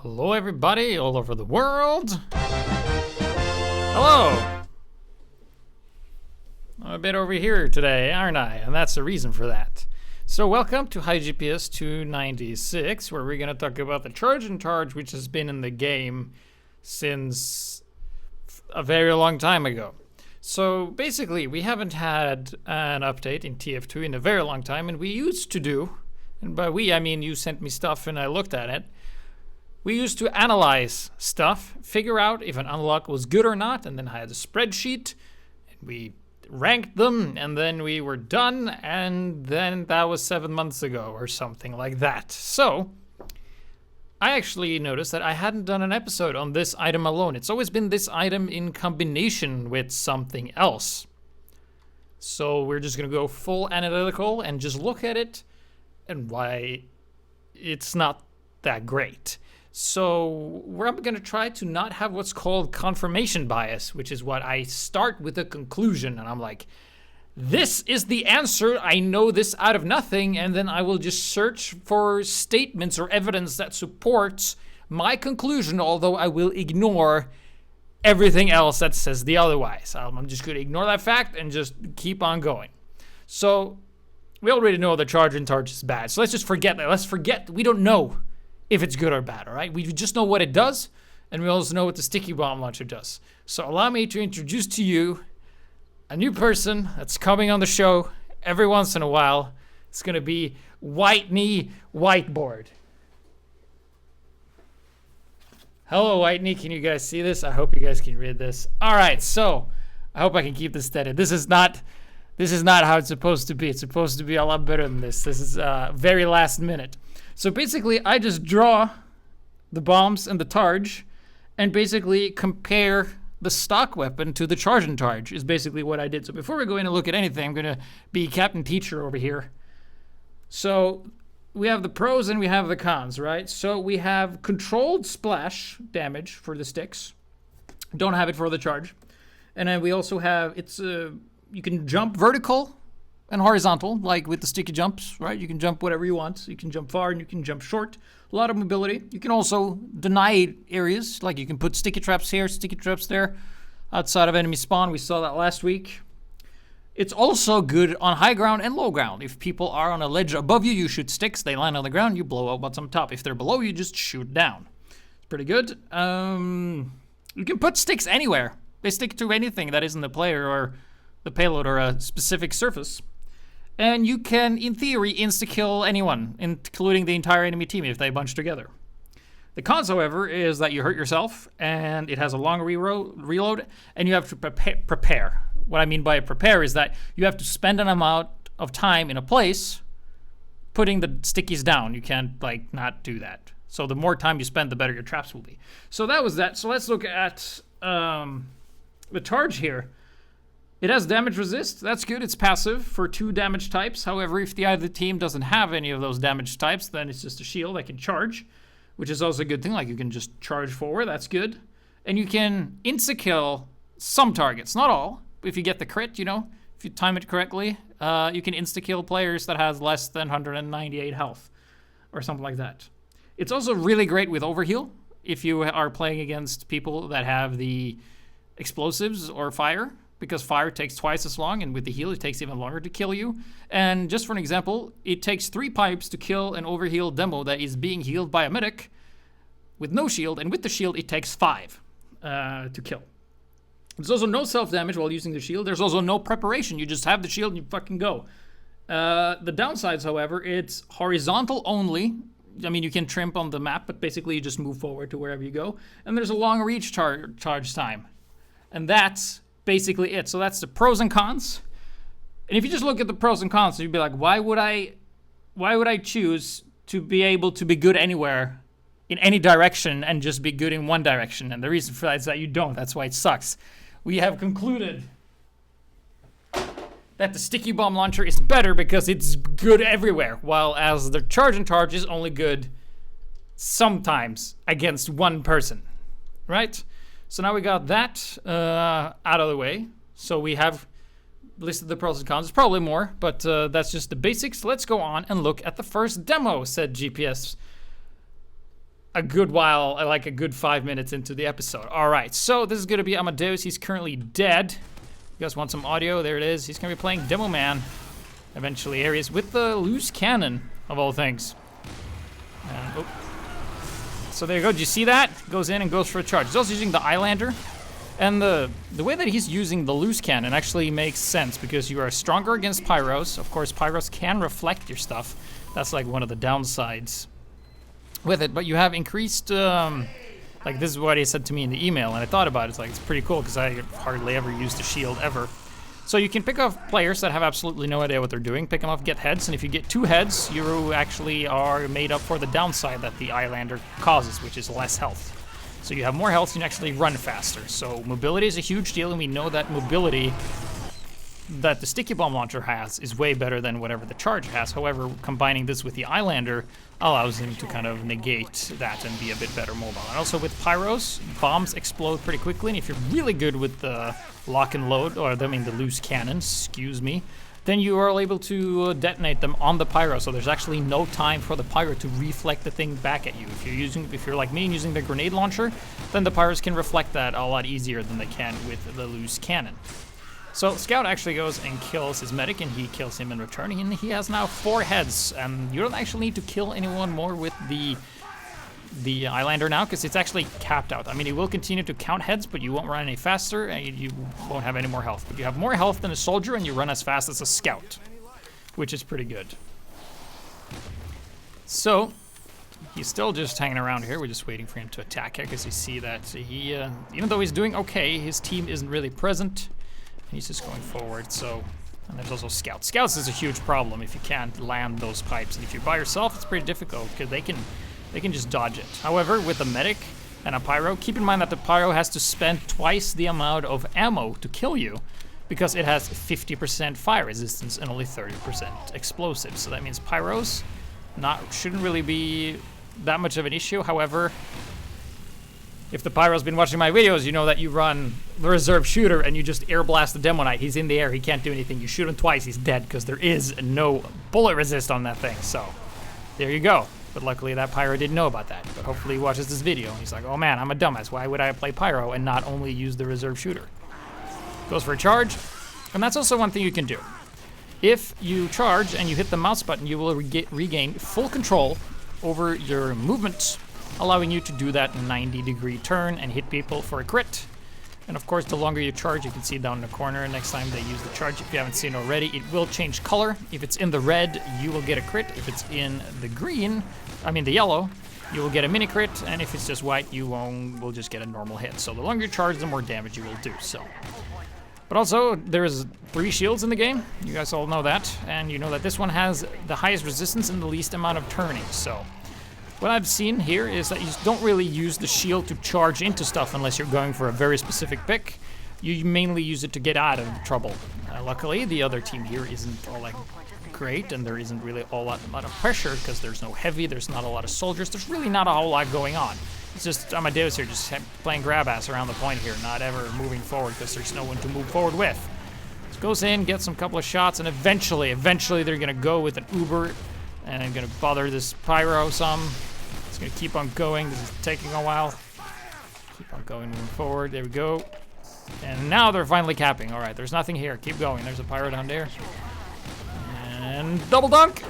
Hello everybody all over the world. Hello. I'm a bit over here today, aren't I? And that's the reason for that. So welcome to HiGPS 296, where we're going to talk about the Chargin Targe, which has been in the game since a very long time ago. So basically, we haven't had an update in TF2 in a very long time, and we used to do, and by we I mean you sent me stuff and I looked at it, we used to analyze stuff, figure out if an unlock was good or not, and then I had a spreadsheet, and we ranked them, and then we were done, and then that was 7 months ago or something like that. So I actually noticed that I hadn't done an episode on this item alone. It's always been this item in combination with something else. So we're just gonna go full analytical and just look at it and why it's not that great. So we're going to try to not have what's called confirmation bias, which is what I start with a conclusion and I'm like, this is the answer, I know this out of nothing, and then I will just search for statements or evidence that supports my conclusion, although I will ignore everything else that says the otherwise. I'm just going to ignore that fact and just keep on going. So we already know the Chargin Targe is bad, so let's just forget that. Let's forget, we don't know if it's good or bad, all right? We just know what it does, and we also know what the sticky bomb launcher does. So allow me to introduce to you a new person that's coming on the show every once in a while. It's gonna be White Knee Whiteboard. Hello, White Knee, can you guys see this? I hope you guys can read this. All right, so I hope I can keep this steady. This is not how it's supposed to be. It's supposed to be a lot better than this. This is very last minute. So basically, I just draw the bombs and the Targe and basically compare the stock weapon to the Chargin Targe is basically what I did. So before we go in and look at anything, I'm going to be Captain Teacher over here. So we have the pros and we have the cons, right? So we have controlled splash damage for the sticks. Don't have it for the charge. And then we also have, you can jump vertical and horizontal, like with the sticky jumps, right? You can jump whatever you want. You can jump far and you can jump short. A lot of mobility. You can also deny areas, like you can put sticky traps here, sticky traps there, outside of enemy spawn. We saw that last week. It's also good on high ground and low ground. If people are on a ledge above you, you shoot sticks. They land on the ground, you blow up what's on top. If they're below you, just shoot down. It's pretty good. You can put sticks anywhere. They stick to anything that isn't the player or the payload or a specific surface. And you can, in theory, insta-kill anyone, including the entire enemy team if they bunch together. The cons, however, is that you hurt yourself, and it has a long reload, and you have to prepare. What I mean by prepare is that you have to spend an amount of time in a place putting the stickies down. You can't, not do that. So the more time you spend, the better your traps will be. So that was that. So let's look at the Targe here. It has damage resist. That's good. It's passive for 2 damage types. However, if the other team doesn't have any of those damage types, then it's just a shield that can charge, which is also a good thing. Like, you can just charge forward. That's good. And you can insta-kill some targets. Not all. If you get the crit, if you time it correctly, you can insta-kill players that has less than 198 health or something like that. It's also really great with overheal if you are playing against people that have the explosives or fire, because fire takes twice as long, and with the heal, it takes even longer to kill you. And just for an example, it takes 3 pipes to kill an overheal demo that is being healed by a medic with no shield, and with the shield, it takes 5 to kill. There's also no self-damage while using the shield. There's also no preparation. You just have the shield and you fucking go. The downsides, however, it's horizontal only. I mean, you can trim on the map, but basically you just move forward to wherever you go. And there's a long reach charge time. And that's basically it. So that's the pros and cons. And if you just look at the pros and cons, you'd be like, why would I choose to be able to be good anywhere in any direction and just be good in one direction? And the reason for that is that you don't. That's why it sucks. We have concluded that the sticky bomb launcher is better because it's good everywhere, while as the Chargin Targe is only good sometimes against one person, right? So now we got that out of the way. So we have listed the pros and cons. There's probably more, but that's just the basics. Let's go on and look at the first demo, said GPS. a good while, like a good 5 minutes into the episode. All right, so this is gonna be Amadeus. He's currently dead. You guys want some audio? There it is. He's gonna be playing Demo Man, eventually Ares, with the loose cannon of all things. Oh. So there you go. Did you see that? Goes in and goes for a charge. He's also using the Islander. And the way that he's using the loose cannon actually makes sense because you are stronger against pyros. Of course, pyros can reflect your stuff. That's like one of the downsides with it. But you have increased, like this is what he said to me in the email, and I thought about it. It's like, it's pretty cool because I hardly ever used the shield ever. So you can pick off players that have absolutely no idea what they're doing, pick them off, get heads, and if you get 2 heads, you actually are made up for the downside that the Islander causes, which is less health. So you have more health, you can actually run faster. So mobility is a huge deal, and we know that mobility that the sticky bomb launcher has is way better than whatever the charge has. However, combining this with the Islander allows him to kind of negate that and be a bit better mobile. And also with pyros, bombs explode pretty quickly, and if you're really good with the lock and load, or I mean the loose cannons, excuse me, then you are able to detonate them on the pyro, so there's actually no time for the pyro to reflect the thing back at you. If you're like me and using the grenade launcher, then the pyros can reflect that a lot easier than they can with the loose cannon. So Scout actually goes and kills his medic, and he kills him in return, and he has now 4 heads. And you don't actually need to kill anyone more with the Islander now, because it's actually capped out. I mean, it will continue to count heads, but you won't run any faster, and you won't have any more health. But you have more health than a soldier, and you run as fast as a scout, which is pretty good. So he's still just hanging around here. We're just waiting for him to attack here, because you see that he, even though he's doing okay, his team isn't really present. He's just going forward, so... And there's also Scouts. Scouts is a huge problem if you can't land those pipes. And if you're by yourself, it's pretty difficult, because they can just dodge it. However, with a medic and a pyro, keep in mind that the pyro has to spend twice the amount of ammo to kill you, because it has 50% fire resistance and only 30% explosives. So that means pyros shouldn't really be that much of an issue. However, if the pyro's been watching my videos, you know that you run the reserve shooter and you just air blast the Demo Knight. He's in the air, he can't do anything. You shoot him twice, he's dead, because there is no bullet resist on that thing. So there you go. But luckily that pyro didn't know about that. But hopefully he watches this video and he's like, oh man, I'm a dumbass. Why would I play pyro and not only use the reserve shooter? Goes for a charge. And that's also one thing you can do. If you charge and you hit the mouse button, you will regain full control over your movement, allowing you to do that 90-degree turn and hit people for a crit. And of course, the longer you charge, you can see down in the corner, next time they use the charge, if you haven't seen already, it will change color. If it's in the red, you will get a crit. If it's in the green, the yellow, you will get a mini crit. And if it's just white, you will just get a normal hit. So the longer you charge, the more damage you will do. So, but also, there's 3 shields in the game. You guys all know that. And you know that this one has the highest resistance and the least amount of turning. So what I've seen here is that you don't really use the shield to charge into stuff unless you're going for a very specific pick. You mainly use it to get out of trouble. Luckily, the other team here isn't all like great, and there isn't really a lot of pressure because there's no heavy, there's not a lot of soldiers, there's really not a whole lot going on. It's just Amadeus here just playing grab ass around the point here, not ever moving forward because there's no one to move forward with. Just goes in, gets some couple of shots, and eventually they're gonna go with an Uber and gonna bother this pyro some. It's gonna keep on going. This is taking a while. Keep on going, moving forward. There we go. And now they're finally capping. All right, there's nothing here. Keep going. There's a pyro down there. And double dunk.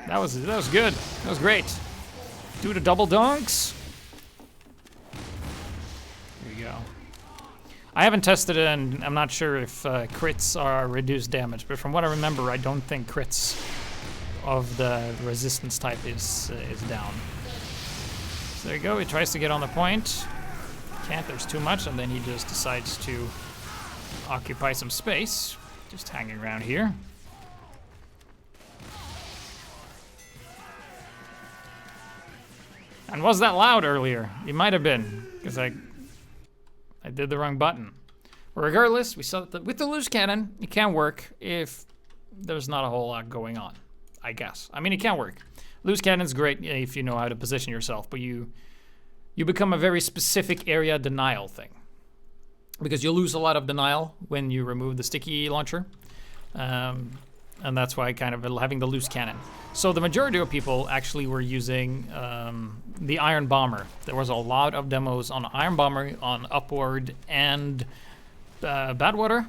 That was good. That was great. Do the double dunks. Here we go. I haven't tested it, and I'm not sure if crits are reduced damage, but from what I remember, I don't think crits of the resistance type is down. So there you go, he tries to get on the point. Can't, there's too much, and then he just decides to occupy some space. Just hanging around here. And was that loud earlier? It might have been, because I did the wrong button. But regardless, we saw that with the loose cannon, it can work if there's not a whole lot going on, I guess. I mean, it can work. Loose cannon's great if you know how to position yourself, but you become a very specific area denial thing. Because you'll lose a lot of denial when you remove the sticky launcher. and that's why kind of having the loose cannon. So the majority of people actually were using the Iron Bomber. There was a lot of demos on Iron Bomber, on Upward, and Badwater.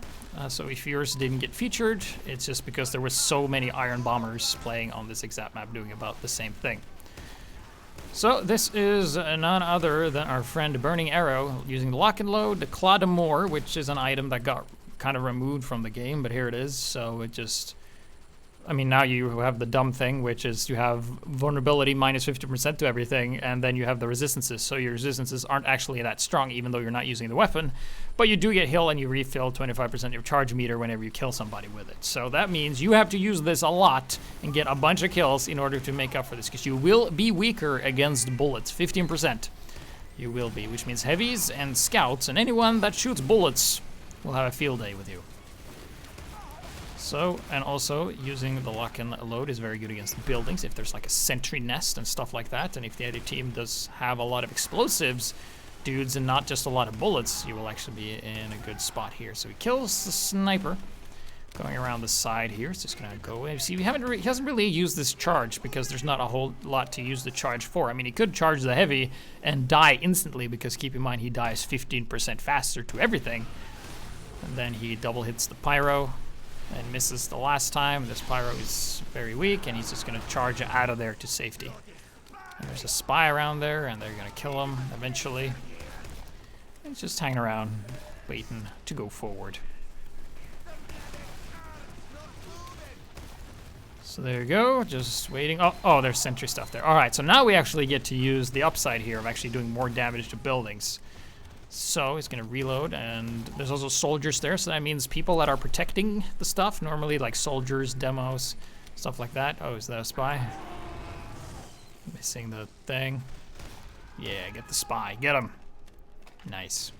So if yours didn't get featured, it's just because there were so many Iron Bombers playing on this exact map doing about the same thing. So this is none other than our friend Burning Arrow using the lock and load, the Claw de Moor, which is an item that got kind of removed from the game, but here it is. So it just, I mean, now you have the dumb thing, which is you have vulnerability minus 50% to everything, and then you have the resistances. So your resistances aren't actually that strong, even though you're not using the weapon, but you do get heal and you refill 25% of your charge meter whenever you kill somebody with it. So that means you have to use this a lot and get a bunch of kills in order to make up for this, because you will be weaker against bullets, 15%. You will be, which means heavies and scouts and anyone that shoots bullets will have a field day with you. So, and also using the lock and load is very good against buildings if there's like a sentry nest and stuff like that, and if the other team does have a lot of explosives, dudes, and not just a lot of bullets, you will actually be in a good spot here. So he kills the sniper, going around the side here. It's just gonna go away. See, he hasn't really used this charge because there's not a whole lot to use the charge for. I mean, he could charge the heavy and die instantly, because keep in mind he dies 15% faster to everything. And then he double hits the pyro and misses the last time. This pyro is very weak, and he's just gonna charge out of there to safety. And there's a spy around there, and they're gonna kill him eventually. He's just hanging around, waiting to go forward. So there you go, just waiting. Oh, there's sentry stuff there. All right, so now we actually get to use the upside here of actually doing more damage to buildings. So he's gonna reload, and there's also soldiers there, so that means people that are protecting the stuff, normally like soldiers, demos, stuff like that. Oh, is that a spy? Missing the thing. Yeah, get the spy, get him. Nice.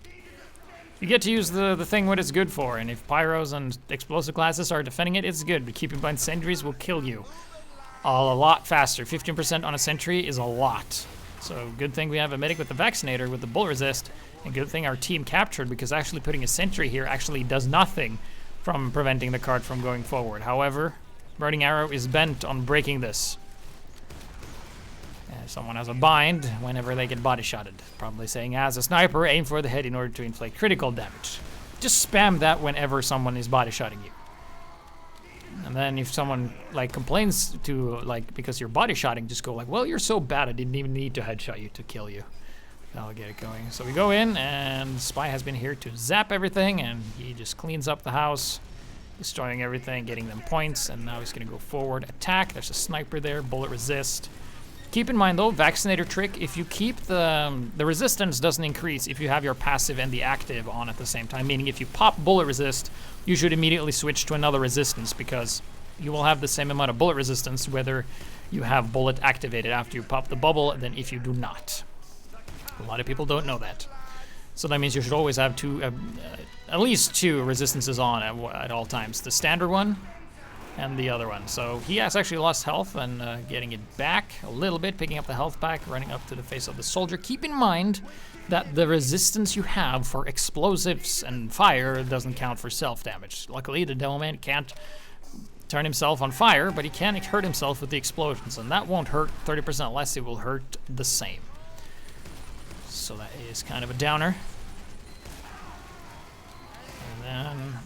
You get to use the thing what it's good for, and if pyros and explosive classes are defending it, it's good, but keep in mind sentries will kill you a lot faster. 15% on a sentry is a lot. So good thing we have a medic with the vaccinator with the bullet resist, and good thing our team captured, because actually putting a sentry here actually does nothing from preventing the card from going forward. However, Burning Arrow is bent on breaking this. And someone has a bind whenever they get body shotted, probably saying, as a sniper, aim for the head in order to inflict critical damage. Just spam that whenever someone is body shotting you. And then if someone like complains to, like, because you're body shotting, just go like, well, you're so bad I didn't even need to headshot you to kill you. That'll get it going. So we go in, and Spy has been here to zap everything, and he just cleans up the house, destroying everything, getting them points, and now he's gonna go forward, attack. There's a sniper there, bullet resist. Keep in mind though, vaccinator trick, if you keep the resistance doesn't increase if you have your passive and the active on at the same time, meaning if you pop bullet resist, you should immediately switch to another resistance, because you will have the same amount of bullet resistance whether you have bullet activated after you pop the bubble than if you do not. A lot of people don't know that. So that means you should always have at least two resistances on at all times. The standard one and the other one. So he has actually lost health, and getting it back a little bit, picking up the health back, running up to the face of the soldier. Keep in mind that the resistance you have for explosives and fire doesn't count for self-damage. Luckily, the demo man can't turn himself on fire, but he can hurt himself with the explosions, and that won't hurt 30% less, it will hurt the same. So that is kind of a downer. And then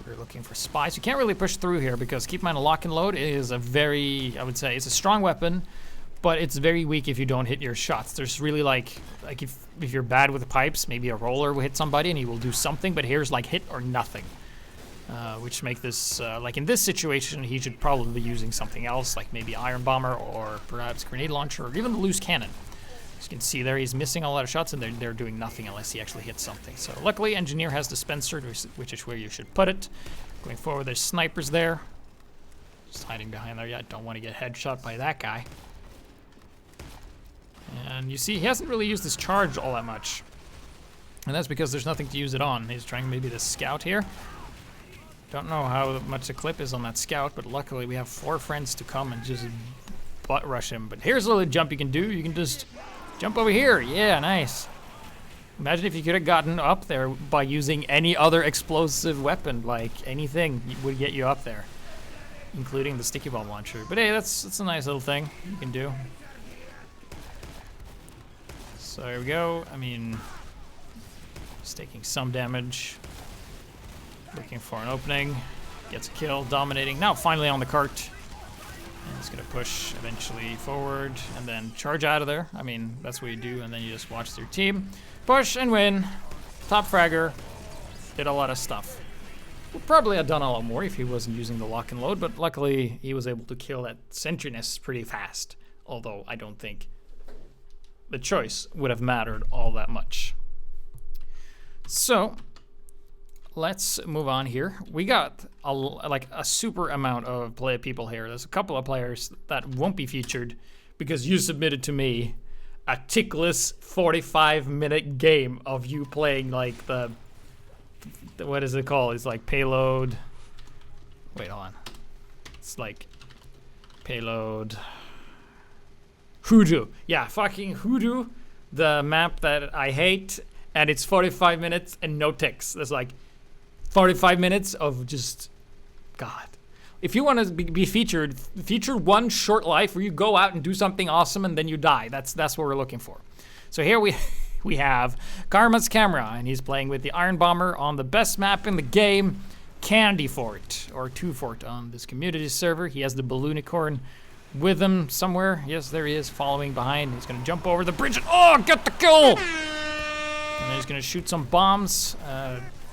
we're looking for spies. You can't really push through here, because keep in mind a lock and load is a very, I would say, it's a strong weapon, but it's very weak if you don't hit your shots. There's really like if you're bad with the pipes, maybe a roller will hit somebody and he will do something, but here's like hit or nothing. Which make this, like in this situation, he should probably be using something else, like maybe Iron Bomber or perhaps Grenade Launcher or even the Loose Cannon. As you can see there, he's missing a lot of shots, and they're doing nothing unless he actually hits something. So luckily, Engineer has Dispenser, which is where you should put it. Going forward, there's snipers there. Just hiding behind there. Yeah, I don't want to get headshot by that guy. And you see, he hasn't really used his charge all that much. And that's because there's nothing to use it on. He's trying maybe the scout here. Don't know how much the clip is on that scout, but luckily we have 4 friends to come and just butt rush him. But here's a little jump you can do. You can just jump over here. Yeah, nice. Imagine if you could have gotten up there by using any other explosive weapon, like anything would get you up there. including the sticky bomb launcher. But hey, that's a nice little thing you can do. So here we go. I mean, just taking some damage. Looking for an opening. Gets a kill, dominating. Now finally on the cart. And it's gonna push eventually forward and then charge out of there. I mean, that's what you do, and then you just watch your team push and win. Top fragger. Did a lot of stuff. Would probably have done a lot more if he wasn't using the lock and load, but luckily he was able to kill that sentry nest pretty fast. Although I don't think the choice would have mattered all that much. So let's move on here. We got a super amount of people here. There's a couple of players that won't be featured because you submitted to me a tickless 45-minute game of you playing like the what is it called? It's like payload. Wait, hold on. It's like payload. Hoodoo. Yeah, fucking Hoodoo. The map that I hate, and it's 45 minutes and no ticks. There's like 45 minutes of just, God. If you want to be featured, feature one short life where you go out and do something awesome and then you die. That's what we're looking for. So here we have Karma's Camera, and he's playing with the Iron Bomber on the best map in the game, Candy Fort, or 2 Fort on this community server. He has the Balloonicorn with him somewhere. Yes, there he is, following behind. He's gonna jump over the bridge and, oh, get the kill! And then he's gonna shoot some bombs.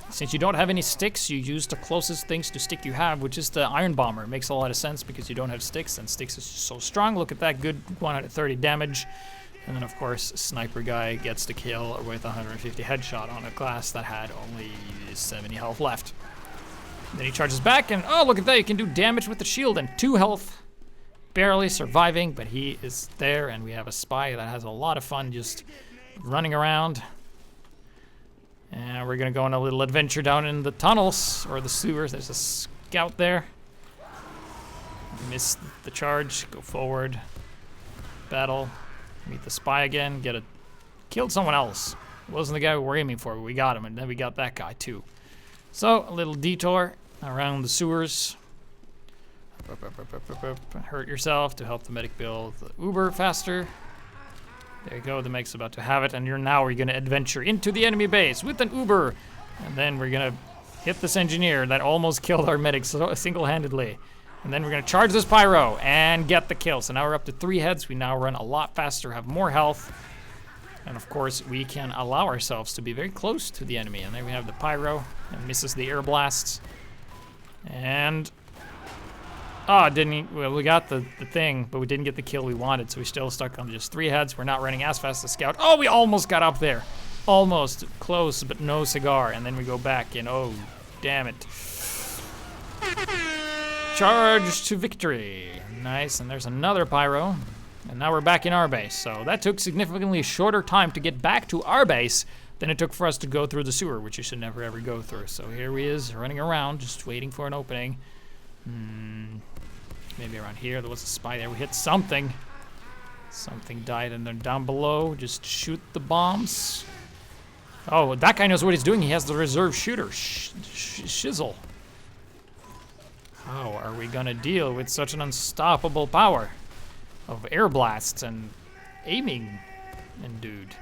Since you don't have any sticks, you use the closest things to stick you have, which is the Iron Bomber. It makes a lot of sense because you don't have sticks, and sticks is just so strong. Look at that, good 130 damage. And then, of course, Sniper Guy gets the kill with 150 headshot on a class that had only 70 health left. Then he charges back, and oh, look at that, you can do damage with the shield, and 2 health. Barely surviving, but he is there, and we have a spy that has a lot of fun just running around. And we're gonna go on a little adventure down in the tunnels, or the sewers. There's a scout there. Miss the charge, go forward. Battle, meet the spy again, killed someone else. It wasn't the guy we were aiming for, but we got him, and then we got that guy too. So, a little detour around the sewers. Hurt yourself to help the medic build the Uber faster. There you go, the medic's about to have it, and we're gonna adventure into the enemy base with an Uber. And then we're gonna hit this engineer that almost killed our medic single-handedly. And then we're gonna charge this pyro and get the kill. So now we're up to 3 heads. We now run a lot faster, have more health. And of course, we can allow ourselves to be very close to the enemy. And there we have the pyro, and misses the air blasts. And, well, we got the thing, but we didn't get the kill we wanted, so we're still stuck on just 3 heads. We're not running as fast as Scout. Oh, we almost got up there. Almost close, but no cigar. And then we go back, and oh, damn it. Charge to victory. Nice, and there's another pyro. And now we're back in our base. So that took significantly shorter time to get back to our base than it took for us to go through the sewer, which you should never ever go through. So here he is, running around, just waiting for an opening. Maybe around here. There was a spy there. We hit something. Something died, and then down below, just shoot the bombs. Oh, that guy knows what he's doing. He has the reserve shooter. Shizzle. How are we gonna deal with such an unstoppable power of air blasts and aiming and dude?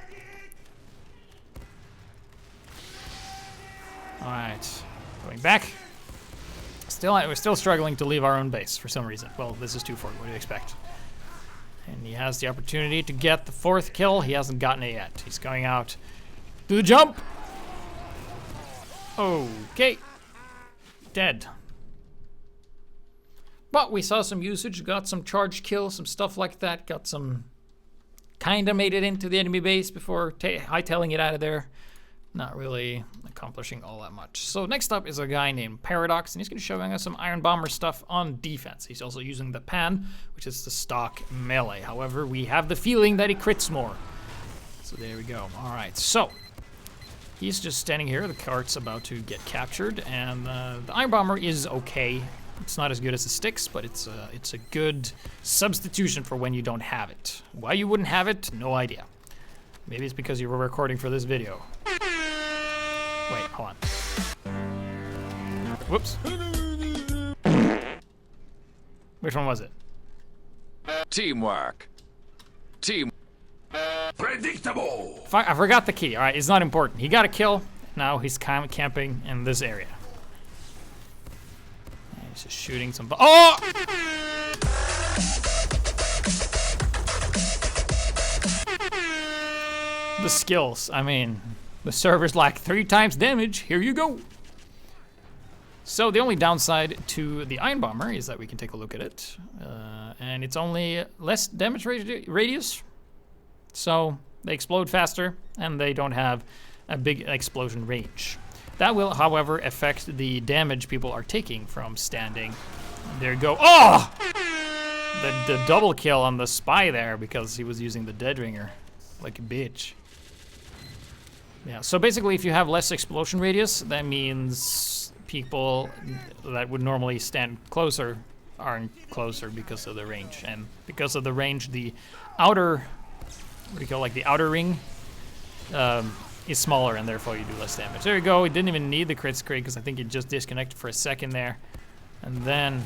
All right, going back. We're still struggling to leave our own base for some reason. Well, this is 2 Fort. What do you expect? And he has the opportunity to get the 4th kill. He hasn't gotten it yet. He's going out. Do the jump. Okay. Dead. But we saw some usage, got some charge kills, some stuff like that. Got some, kinda made it into the enemy base before hightailing it out of there. Not really accomplishing all that much. So next up is a guy named Paradox, and he's gonna be showing us some Iron Bomber stuff on defense. He's also using the Pan, which is the stock melee. However, we have the feeling that he crits more. So there we go. All right, so he's just standing here. The cart's about to get captured, and the Iron Bomber is okay. It's not as good as the sticks, but it's a good substitution for when you don't have it. Why you wouldn't have it, no idea. Maybe it's because you were recording for this video. Wait, hold on. Whoops. Which one was it? Teamwork. Team. Predictable. I forgot the key. All right, it's not important. He got a kill. Now he's camping in this area. He's just shooting some. Oh! The skills. I mean, the server's like 3 times damage. Here you go. So the only downside to the Iron Bomber is that we can take a look at it. And it's only less damage radius. So they explode faster and they don't have a big explosion range. That will, however, affect the damage people are taking from standing. There you go. Oh! The double kill on the spy there because he was using the Dead Ringer like a bitch. Yeah, so basically if you have less explosion radius, that means people that would normally stand closer aren't closer because of the range. And because of the range, the outer, what do you call, like the outer ring is smaller and therefore you do less damage. There you go, we didn't even need the crit screen because I think it just disconnected for a second there. And then,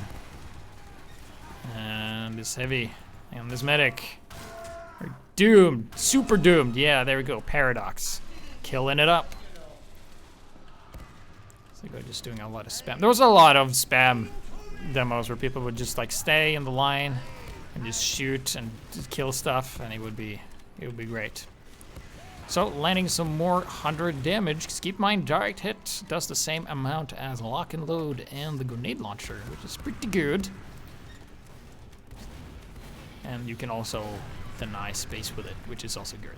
and this heavy, and this medic. We're doomed, super doomed. Yeah, there we go, Paradox. Killing it up. So we're just doing a lot of spam. There was a lot of spam demos where people would just like stay in the line and just shoot and just kill stuff, and it would be great. So landing some more 100 damage. Just keep in mind, direct hit does the same amount as lock and load and the grenade launcher, which is pretty good. And you can also deny space with it, which is also good.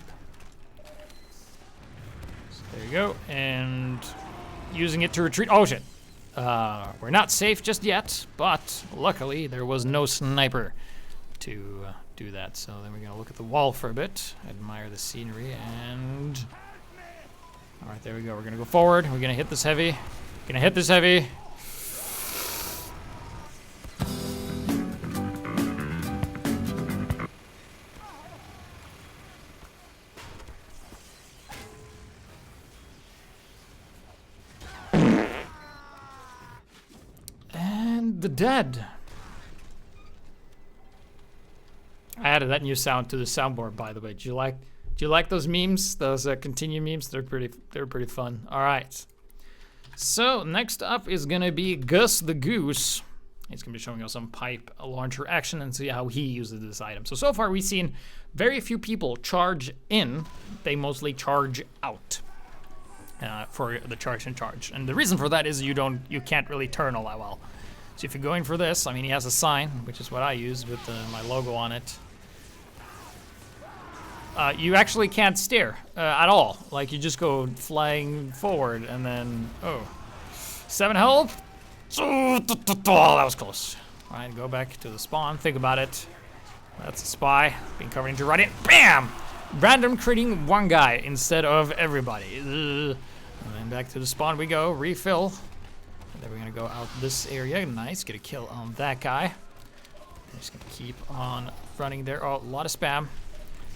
So there you go, and using it to retreat. Oh shit. We're not safe just yet, but luckily there was no sniper to do that. So then we're gonna look at the wall for a bit, admire the scenery, and all right, there we go. We're gonna go forward. We're gonna hit this heavy. Gonna hit this heavy. And the dead. I added that new sound to the soundboard, by the way. Do you like those memes? Those continue memes? They're pretty fun. All right. So next up is gonna be Gus the Goose. He's gonna be showing us some pipe launcher action and see how he uses this item. So far we've seen very few people charge in. They mostly charge out for the Chargin Targe. And the reason for that is you can't really turn all that well. So if you're going for this, I mean, he has a sign, which is what I use with my logo on it. You actually can't steer at all. Like, you just go flying forward and then, oh, 7 health. Oh, that was close. All right, go back to the spawn. Think about it. That's a spy being covered into right in. Bam! Random critting one guy instead of everybody. And then back to the spawn we go. Refill. And then we're gonna go out this area. Nice, get a kill on that guy. I'm just gonna keep on running there. Oh, a lot of spam.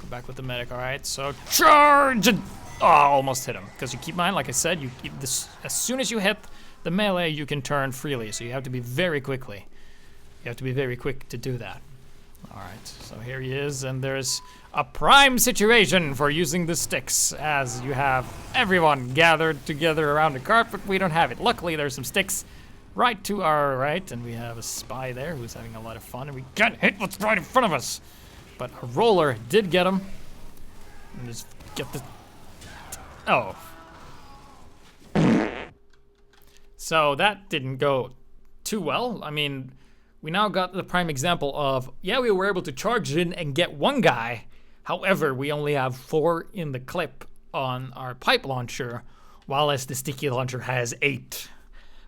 Go back with the medic. All right, so charge! Oh, almost hit him. Because you keep in mind, like I said, you keep this as soon as you hit the melee, you can turn freely. So you have to be very quick to do that. All right, so here he is, and there's a prime situation for using the sticks, as you have everyone gathered together around the cart, but we don't have it. Luckily, there's some sticks right to our right, and we have a spy there who's having a lot of fun, and we can't hit what's right in front of us. But a roller did get him. And just get the... Oh. So that didn't go too well. I mean, we now got the prime example of, yeah, we were able to charge in and get one guy. However, we only have 4 in the clip on our pipe launcher, while as the sticky launcher has 8,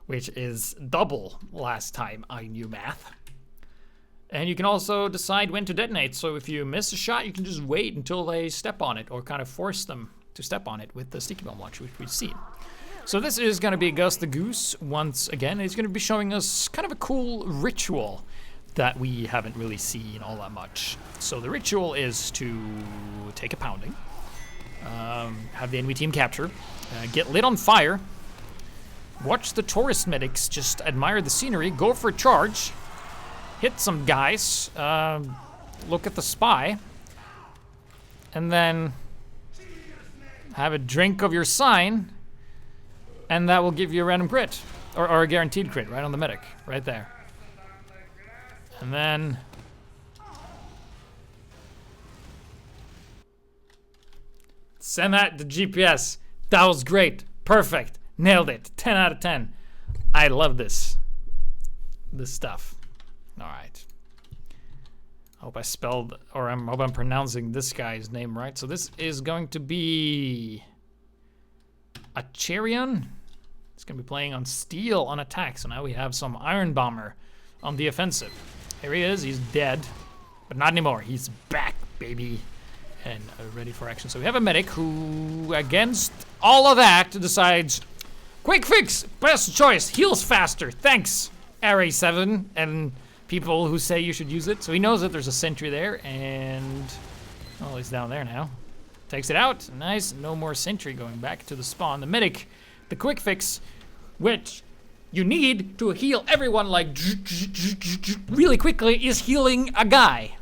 which is double last time I knew math. And you can also decide when to detonate. So if you miss a shot, you can just wait until they step on it, or kind of force them to step on it with the sticky bomb launcher, which we've seen. So this is going to be Gus the Goose once again. He's going to be showing us kind of a cool ritual that we haven't really seen all that much. So the ritual is to take a pounding, have the enemy team capture, get lit on fire, watch the tourist medics just admire the scenery, go for a charge, hit some guys, look at the spy, and then have a drink of your sign, and that will give you a random crit, or a guaranteed crit right on the medic, right there. And then send that to GPS. That was great. Perfect. Nailed it. 10 out of 10. I love this stuff. All right. I hope I spelled, or I hope I'm pronouncing this guy's name right. So this is going to be a Chargin. It's going to be playing on steel on attack. So now we have some Iron Bomber on the offensive. Here he is. He's dead, but not anymore. He's back, baby, and ready for action. So we have a medic who, against all of that, decides, quick fix, best choice, heals faster. Thanks, RA7 and people who say you should use it. So he knows that there's a sentry there, and oh, he's down there now. Takes it out. Nice. No more sentry going back to the spawn. The medic, the quick fix, which you need to heal everyone like really quickly, is healing a guy.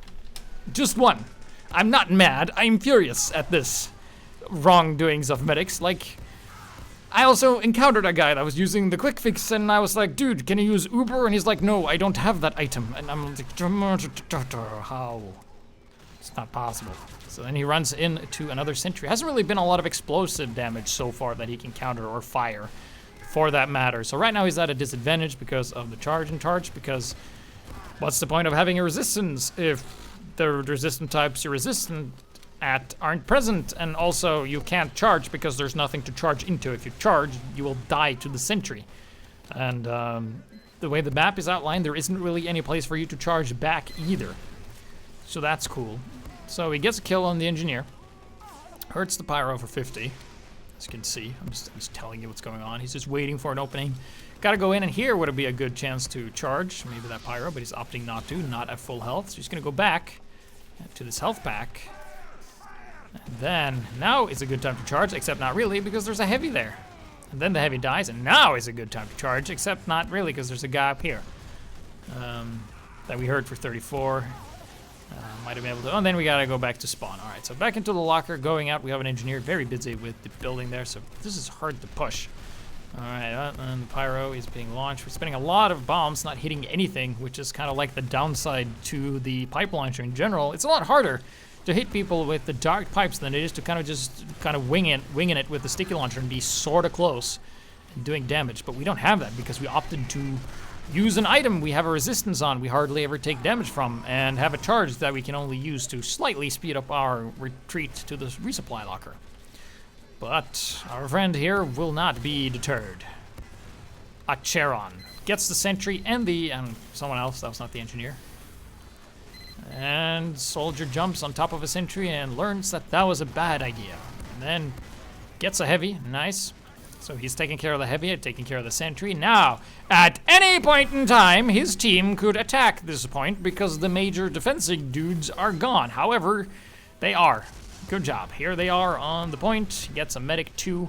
Just one. I'm not mad. I'm furious at this wrongdoings of medics. Like, I also encountered a guy that was using the quick fix, and I was like, dude, can you use Uber? And he's like, no, I don't have that item. And I'm like, how? It's not possible. So then he runs into another sentry. Hasn't really been a lot of explosive damage so far that he can counter or fire, for that matter. So right now he's at a disadvantage because of the Chargin Targe, because what's the point of having a resistance if the resistant types you're resistant at aren't present, and also you can't charge because there's nothing to charge into. If you charge, you will die to the sentry. And the way the map is outlined, there isn't really any place for you to charge back either. So that's cool. So he gets a kill on the engineer. Hurts the pyro for 50. As you can see, I'm just telling you what's going on. He's just waiting for an opening. Gotta go in, and here would be a good chance to charge maybe that pyro, but he's opting not to, not at full health. So he's gonna go back to this health pack. And then, now is a good time to charge, except not really, because there's a heavy there. And then the heavy dies, and now is a good time to charge, except not really, because there's a guy up here. That we heard for 34. Might have been able to, oh, and then we gotta go back to spawn. All right, so back into the locker, going out. We have an engineer very busy with the building there, so this is hard to push. All right, and the pyro is being launched. We're spending a lot of bombs, not hitting anything, which is kind of like the downside to the pipe launcher in general. It's a lot harder to hit people with the dark pipes than it is to kind of winging it with the sticky launcher and be sort of close and doing damage. But we don't have that because we opted to use an item we have a resistance on, we hardly ever take damage from, and have a charge that we can only use to slightly speed up our retreat to the resupply locker. But our friend here will not be deterred. A Chargin gets the sentry and someone else, that was not the engineer. And soldier jumps on top of a sentry and learns that that was a bad idea. And then gets a heavy, nice. So he's taking care of the heavy, taking care of the sentry. Now, at any point in time, his team could attack this point because the major defensive dudes are gone. However, they are. Good job. Here they are on the point. Gets a medic too.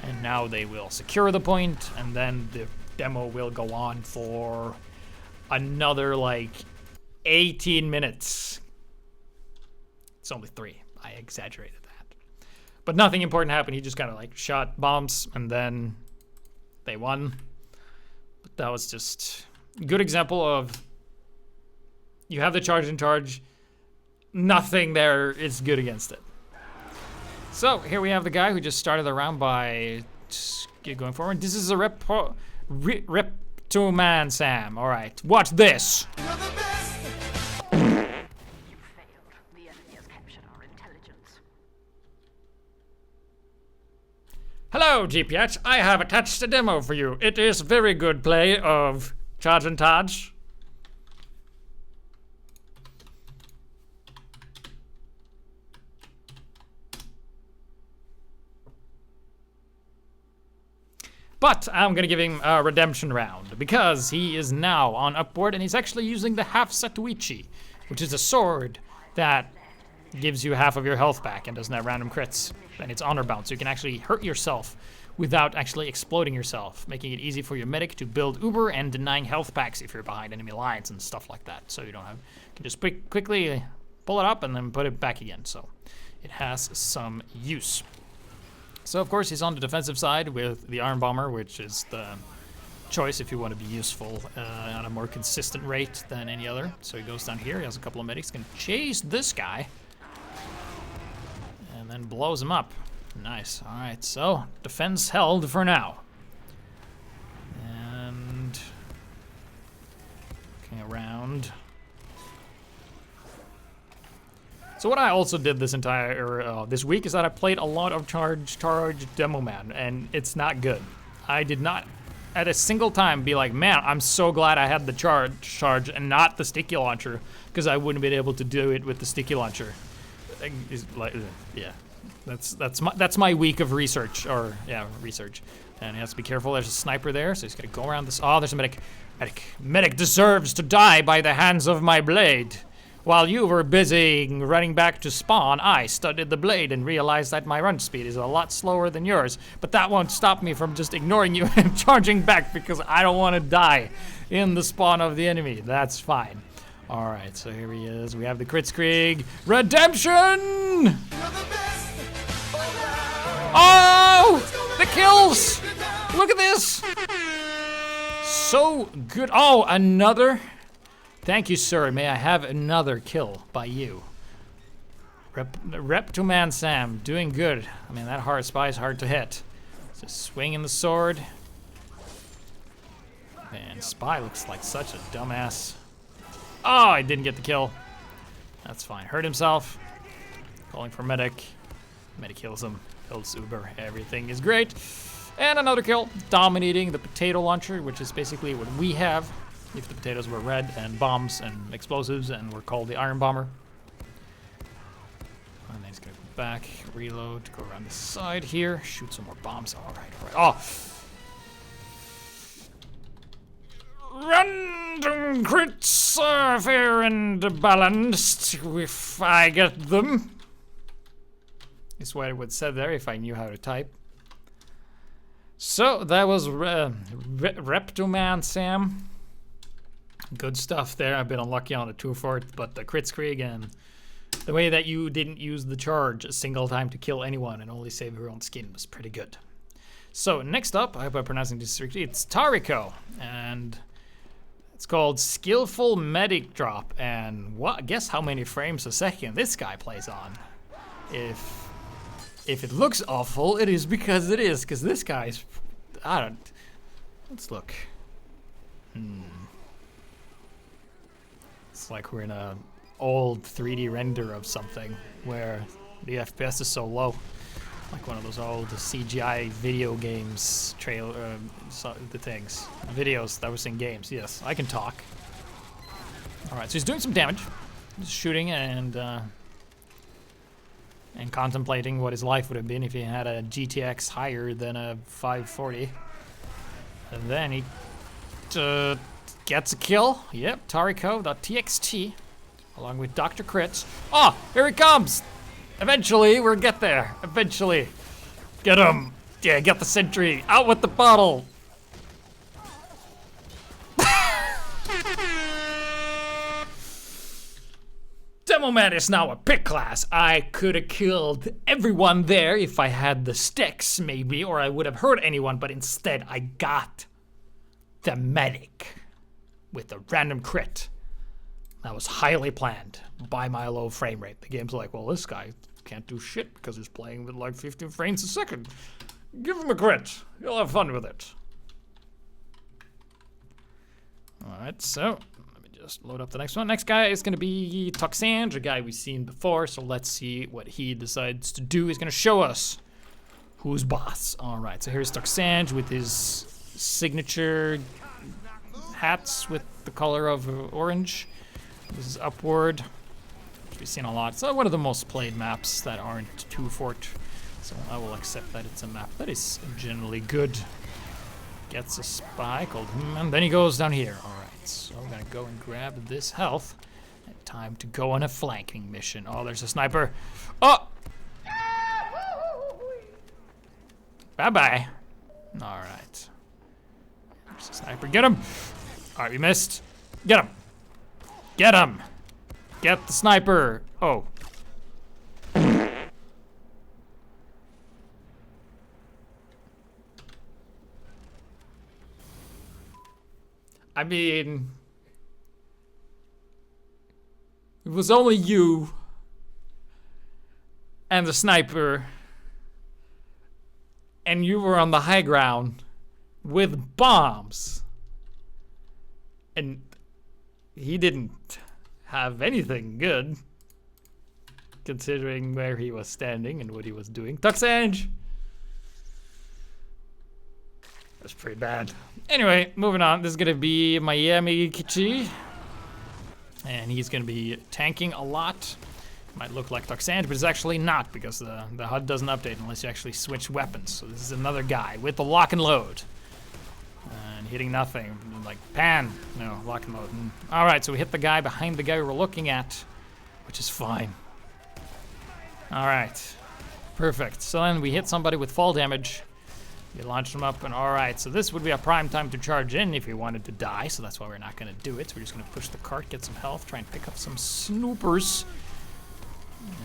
And now they will secure the point, and then the demo will go on for another, like, 18 minutes. It's only 3. I exaggerated that. But nothing important happened. He just kind of like shot bombs, and then they won. But that was just a good example of you have the Chargin Targe, nothing there is good against it. So here we have the guy who just started the round by going forward. This is a Reptoman Sam. All right, watch this. Hello, GPS. I have attached a demo for you. It is very good play of Chargin Targe. But I'm gonna give him a redemption round because he is now on upboard and he's actually using the half Satuichi, which is a sword that gives you half of your health back and doesn't have random crits. And it's honor bound, so you can actually hurt yourself without actually exploding yourself, making it easy for your medic to build uber and denying health packs if you're behind enemy lines and stuff like that. So you don't have, you can just quickly pull it up and then put it back again. So it has some use. So of course he's on the defensive side with the Iron Bomber, which is the choice if you want to be useful on a more consistent rate than any other. So he goes down here, he has a couple of medics, can chase this guy, and then blows him up. Nice. All right, so defense held for now. And looking around. So what I also did this entire this week is that I played a lot of Chargin Targe Demo Man, and it's not good. I did not at a single time be like, man, I'm so glad I had the charge and not the sticky launcher, because I wouldn't have been able to do it with the sticky launcher. Yeah. That's my week of research, research. And he has to be careful. There's a sniper there, so he's gonna go around this. Oh, there's a medic. Medic deserves to die by the hands of my blade. While you were busy running back to spawn, I studied the blade and realized that my run speed is a lot slower than yours. But that won't stop me from just ignoring you and charging back, because I don't want to die in the spawn of the enemy. That's fine. All right, so here he is. We have the Kritzkrieg Redemption! Oh, the kills! Look at this! So good. Oh, another. Thank you, sir. May I have another kill by you? Rep to man Sam, doing good. I mean, that hard spy is hard to hit. Just swinging the sword. Man, spy looks like such a dumbass. Oh, I didn't get the kill. That's fine. Hurt himself. Calling for medic. Medic kills him. Builds uber. Everything is great. And another kill. Dominating the potato launcher, which is basically what we have. If the potatoes were red and bombs and explosives and were called the Iron Bomber. And then he's gonna go back, reload, go around the side here, shoot some more bombs. All right. Oh! Random crits are fair and balanced if I get them. Is what it would say there if I knew how to type. So that was Reptoman Sam. Good stuff there. I've been unlucky on the 2-4, but the Kritzkrieg and the way that you didn't use the charge a single time to kill anyone and only save your own skin was pretty good. So next up, I hope I'm pronouncing this correctly, it's Tariko, and it's called Skillful Medic Drop, and guess how many frames a second this guy plays on. If it looks awful, it is because it is, because this guy's, let's look. It's like we're in a old 3D render of something where the FPS is so low. Like one of those old CGI video games videos that was in games. Yes, I can talk. All right, so he's doing some damage. He's shooting and contemplating what his life would have been if he had a GTX higher than a 540. And then he gets a kill. Yep, Tariko.txt, along with Dr. Crits. Oh, here he comes! Eventually, we'll get there. Eventually. Get him! Yeah, get the sentry. Out with the bottle! Demo Man is now a pick class. I could have killed everyone there if I had the sticks, maybe, or I would have hurt anyone, but instead I got the medic with a random crit. That was highly planned by my low frame rate. The game's like, well, this guy can't do shit because he's playing with like 15 frames a second. Give him a crit. You'll have fun with it. All right, so let me just load up the next one. Next guy is going to be Toxange, a guy we've seen before. So let's see what he decides to do. He's going to show us who's boss. All right, so here's Toxange with his signature hats with the color of orange. This is Upward, which we've seen a lot. It's one of the most played maps that aren't 2-4. So I will accept that it's a map that is generally good. Gets a spy called and then he goes down here. All right, so I'm gonna go and grab this health. And time to go on a flanking mission. Oh, there's a sniper. Oh! Bye-bye. All right. There's a sniper. Get him! All right, we missed. Get him! Get him! Get the sniper! Oh. I mean, it was only you and the sniper, and you were on the high ground with bombs, and he didn't have anything good considering where he was standing and what he was doing. Tuxange! That's pretty bad. Anyway, moving on. This is gonna be Miami Kichi. And he's gonna be tanking a lot. Might look like Tuxange, but it's actually not because the HUD doesn't update unless you actually switch weapons. So this is another guy with the lock and load. And hitting nothing. Like, pan. No, lock and load. Alright, so we hit the guy behind the guy we were looking at, which is fine. Alright. Perfect. So then we hit somebody with fall damage. We launched them up, and alright, so this would be a prime time to charge in if we wanted to die, so that's why we're not going to do it. So we're just going to push the cart, get some health, try and pick up some snoopers.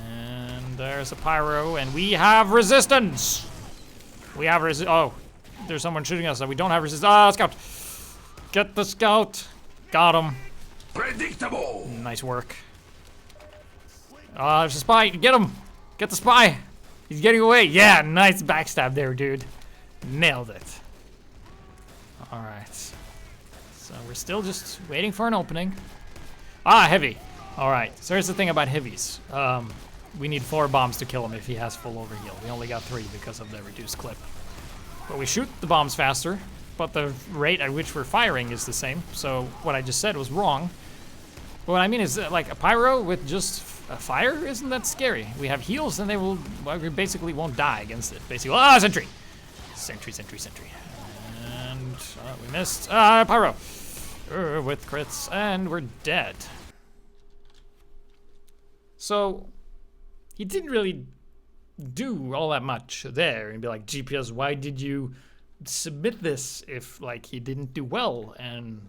And there's a pyro, and we have resistance! We have oh, there's someone shooting us, so we don't have resistance. Ah, scout! Get the scout! Got him. Predictable! Nice work. There's a spy, get him! Get the spy! He's getting away! Yeah, nice backstab there, dude. Nailed it. Alright. So we're still just waiting for an opening. Ah, heavy. Alright, so here's the thing about heavies. We need 4 bombs to kill him if he has full overheal. We only got 3 because of the reduced clip. But we shoot the bombs faster, but the rate at which we're firing is the same. So what I just said was wrong. But what I mean is like a pyro with just a fire isn't that scary. We have heals and they will, well, we basically won't die against it. Basically, sentry! Sentry, sentry, sentry. And we missed. Pyro! With crits, and we're dead. So, he didn't really do all that much there and be like, GPS, why did you submit this if, like, he didn't do well? And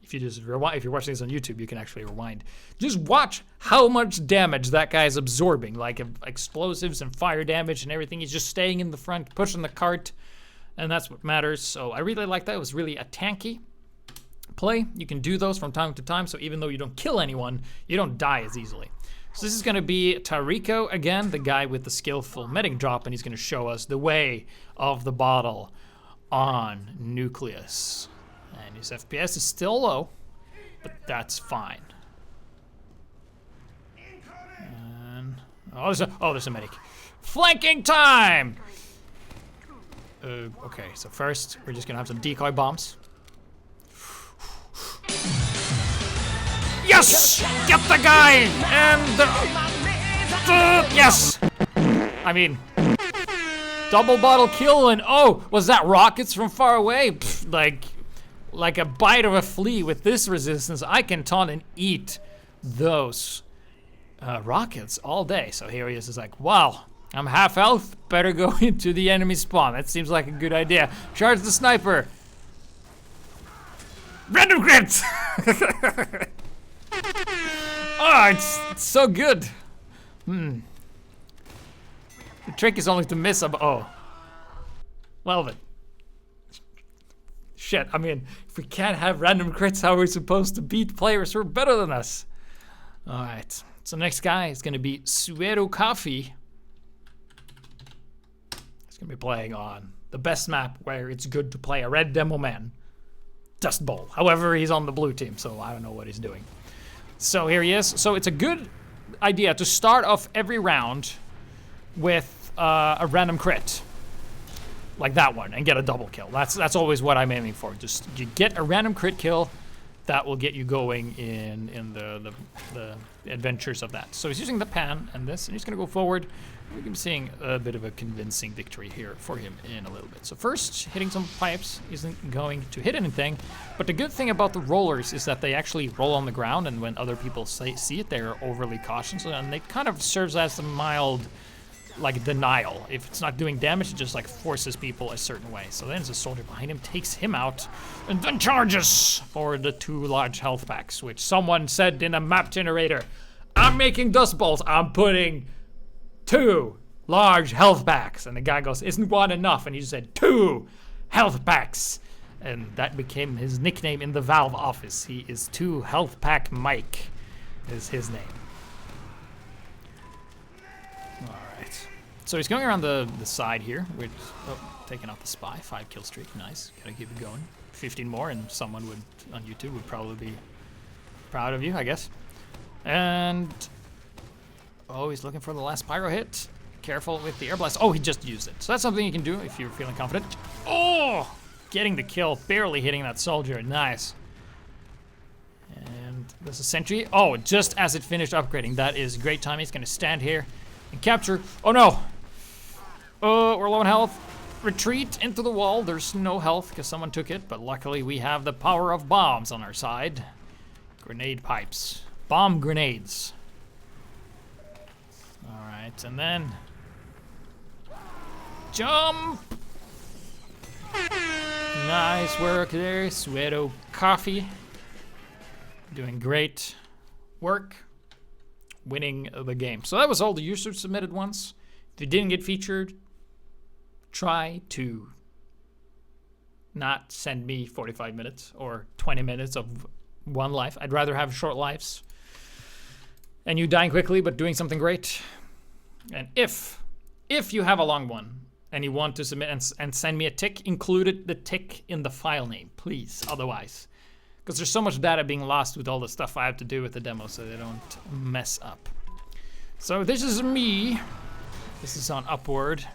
if you just rewind, if you're watching this on YouTube, you can actually rewind. Just watch how much damage that guy's absorbing, like explosives and fire damage and everything. He's just staying in the front, pushing the cart, and that's what matters. So I really like that. It was really a tanky play. You can do those from time to time, so even though you don't kill anyone, you don't die as easily. So this is going to be Tariko again, the guy with the skillful medic drop, and he's going to show us the way of the bottle on Nucleus. And his FPS is still low, but that's fine. And, there's a medic. Flanking time! Okay, so first we're just gonna have some decoy bombs. Yes! Get the guy! And yes! I mean, double bottle kill, and was that rockets from far away? Pfft, like a bite of a flea with this resistance, I can taunt and eat those rockets all day. So here he is like, wow, I'm half health, better go into the enemy spawn. That seems like a good idea. Charge the sniper. Random crit! It's so good. The trick is only to miss well then. Shit, I mean, if we can't have random crits, how are we supposed to beat players who are better than us? Alright, so next guy is going to be Suero Kafi. He's going to be playing on the best map where it's good to play a red demo man, Dustbowl. However, he's on the blue team, so I don't know what he's doing. So here he is. So it's a good idea to start off every round with a random crit. Like that one, and get a double kill. That's always what I'm aiming for. Just you get a random crit kill, that will get you going in the adventures of that. So he's using the pan and this, and he's gonna go forward. We can be seeing a bit of a convincing victory here for him in a little bit. So first, hitting some pipes isn't going to hit anything, but the good thing about the rollers is that they actually roll on the ground, and when other people see it, they're overly cautious, and it kind of serves as a mild like denial. If it's not doing damage, it just like forces people a certain way. So then there's a soldier behind him, takes him out, and then charges for the 2 large health packs, which someone said in a map generator, I'm making Dustbowls, I'm putting 2 large health packs. And the guy goes, isn't 1 enough? And he said 2 health packs. And that became his nickname in the Valve office. He is 2 health pack Mike is his name. Alright. So he's going around the side here, which, taking out the spy, 5 kill streak, nice. Gotta keep it going. 15 more and someone would, on YouTube, would probably be proud of you, I guess. And, oh, he's looking for the last pyro hit. Careful with the air blast. Oh, he just used it. So that's something you can do if you're feeling confident. Oh! Getting the kill, barely hitting that soldier, nice. And there's a sentry. Oh, just as it finished upgrading. That is great timing. He's gonna stand here and capture. Oh no! Oh, we're low on health. Retreat into the wall. There's no health because someone took it, but luckily we have the power of bombs on our side. Grenade pipes. Bomb grenades. Alright, and then... Jump! Nice work there, Suedo Coffee. Doing great work. Winning the game. So that was all the user submitted ones. If you didn't get featured, try to not send me 45 minutes or 20 minutes of one life. I'd rather have short lives. And you dying quickly but doing something great. And if you have a long one, and you want to submit and send me a tick, include the tick in the file name, please, otherwise. Because there's so much data being lost with all the stuff I have to do with the demo so they don't mess up. So this is me. This is on Upward.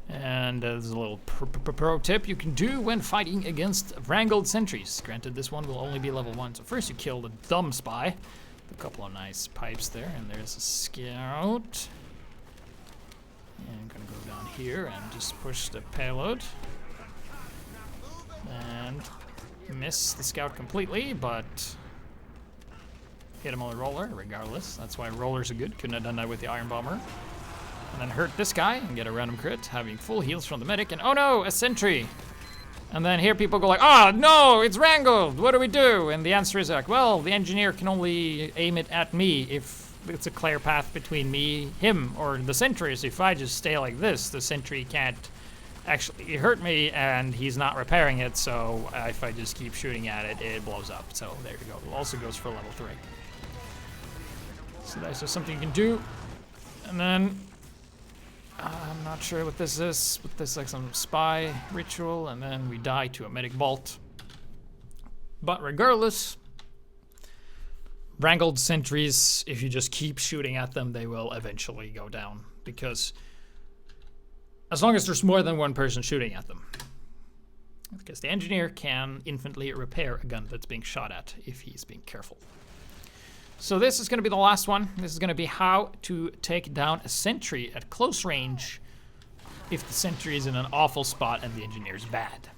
And there's a little pro tip you can do when fighting against wrangled sentries. Granted, this one will only be level 1. So first you kill the dumb spy. A couple of nice pipes there, and there's a scout. And I'm gonna go down here and just push the payload. And miss the scout completely, but hit him on the roller regardless. That's why rollers are good. Couldn't have done that with the Iron Bomber. And then hurt this guy and get a random crit, having full heals from the medic. And oh no, a sentry! And then here people go like, oh no, it's wrangled! What do we do? And the answer is like, well, the engineer can only aim it at me if it's a clear path between me, him, or the sentries. If I just stay like this, the sentry can't actually hurt me, and he's not repairing it, so if I just keep shooting at it, it blows up. So there you go. It also goes for level 3. So that's just something you can do. And then, I'm not sure what this is, but this is like some spy ritual, and then we die to a medic vault. But regardless, wrangled sentries, if you just keep shooting at them, they will eventually go down. Because as long as there's more than one person shooting at them. Because the engineer can infinitely repair a gun that's being shot at if he's being careful. So this is going to be the last one. This is going to be how to take down a sentry at close range if the sentry is in an awful spot and the engineer is bad.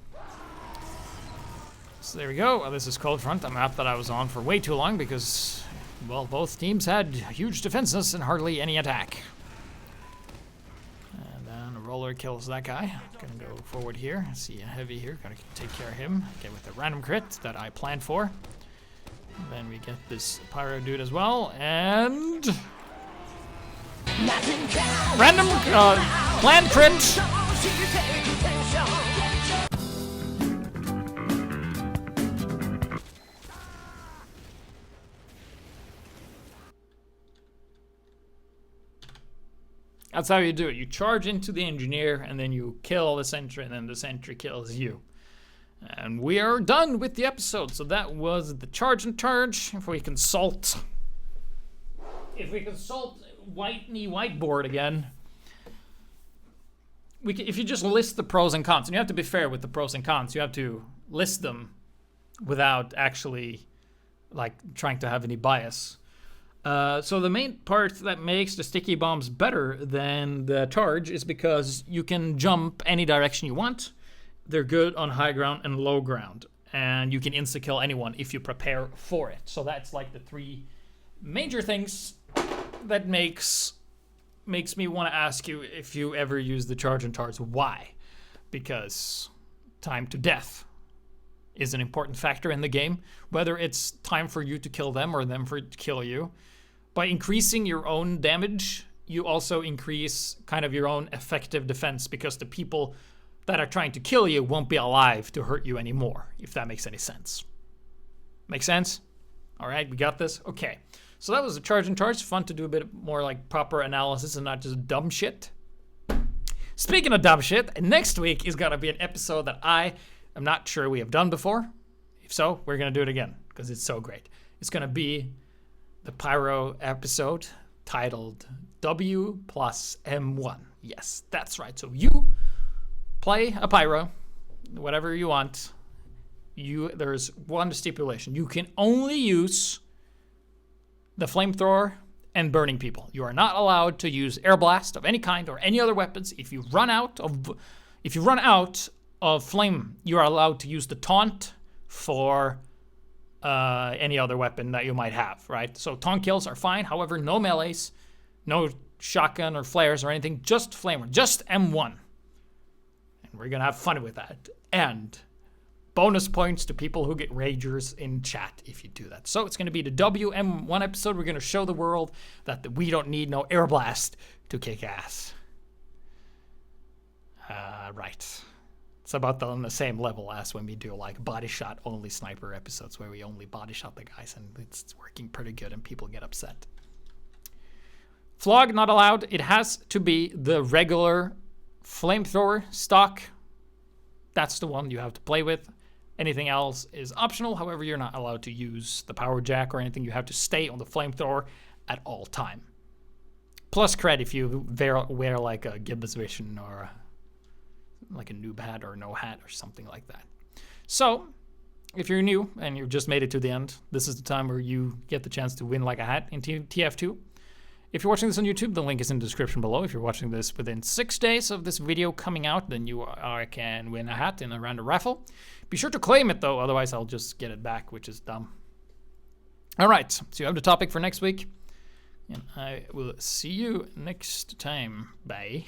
So there we go. Well, this is Cold Front, a map that I was on for way too long because, well, both teams had huge defenses and hardly any attack. And then a roller kills that guy. Gonna go forward here. See a heavy here. Gotta take care of him. Get with a random crit that I planned for. And then we get this pyro dude as well. And random planned crit. That's how you do it. You charge into the engineer, and then you kill the sentry, and then the sentry kills you. And we are done with the episode. So that was the Chargin Targe. If we consult Whitney Whiteboard again, if you just list the pros and cons, and you have to be fair with the pros and cons, you have to list them without actually like trying to have any bias. So the main part that makes the sticky bombs better than the Targe is because you can jump any direction you want. They're good on high ground and low ground. And you can insta-kill anyone if you prepare for it. So that's like the 3 major things that makes makes me want to ask you if you ever use the Chargin Targe. Why? Because time to death is an important factor in the game, whether it's time for you to kill them or them to kill you. By increasing your own damage, you also increase kind of your own effective defense, because the people that are trying to kill you won't be alive to hurt you anymore, if that makes any sense. Make sense? All right, we got this? Okay. So that was the Chargin Targe. Fun to do a bit more like proper analysis and not just dumb shit. Speaking of dumb shit, next week is going to be an episode that I am not sure we have done before. If so, we're going to do it again because it's so great. It's going to be the Pyro episode titled W plus M1. Yes, that's right. So you play a Pyro, whatever you want. There's one stipulation. You can only use the flamethrower and burning people. You are not allowed to use air blast of any kind or any other weapons. If you run out of flame, you are allowed to use the taunt for any other weapon that you might have, right? So taunt kills are fine. However, no melees, no shotgun or flares or anything, just flamer, just M1. And we're gonna have fun with that. And bonus points to people who get ragers in chat if you do that. So it's going to be the WM1 episode. We're going to show the world that we don't need no air blast to kick ass. Right. It's about on the same level as when we do like body shot only sniper episodes where we only body shot the guys, and it's working pretty good and people get upset. Flog not allowed. It has to be the regular flamethrower stock. That's the one you have to play with. Anything else is optional. However, you're not allowed to use the power jack or anything. You have to stay on the flamethrower at all time. Plus cred if you wear like a gibbous vision or like a noob hat or no hat or something like that. So if you're new and you've just made it to the end, this is the time where you get the chance to win like a hat in TF2. If you're watching this on YouTube, the link is in the description below. If you're watching this within 6 days of this video coming out, then you can win a hat in a random raffle. Be sure to claim it, though. Otherwise, I'll just get it back, which is dumb. All right. So you have the topic for next week. And I will see you next time. Bye.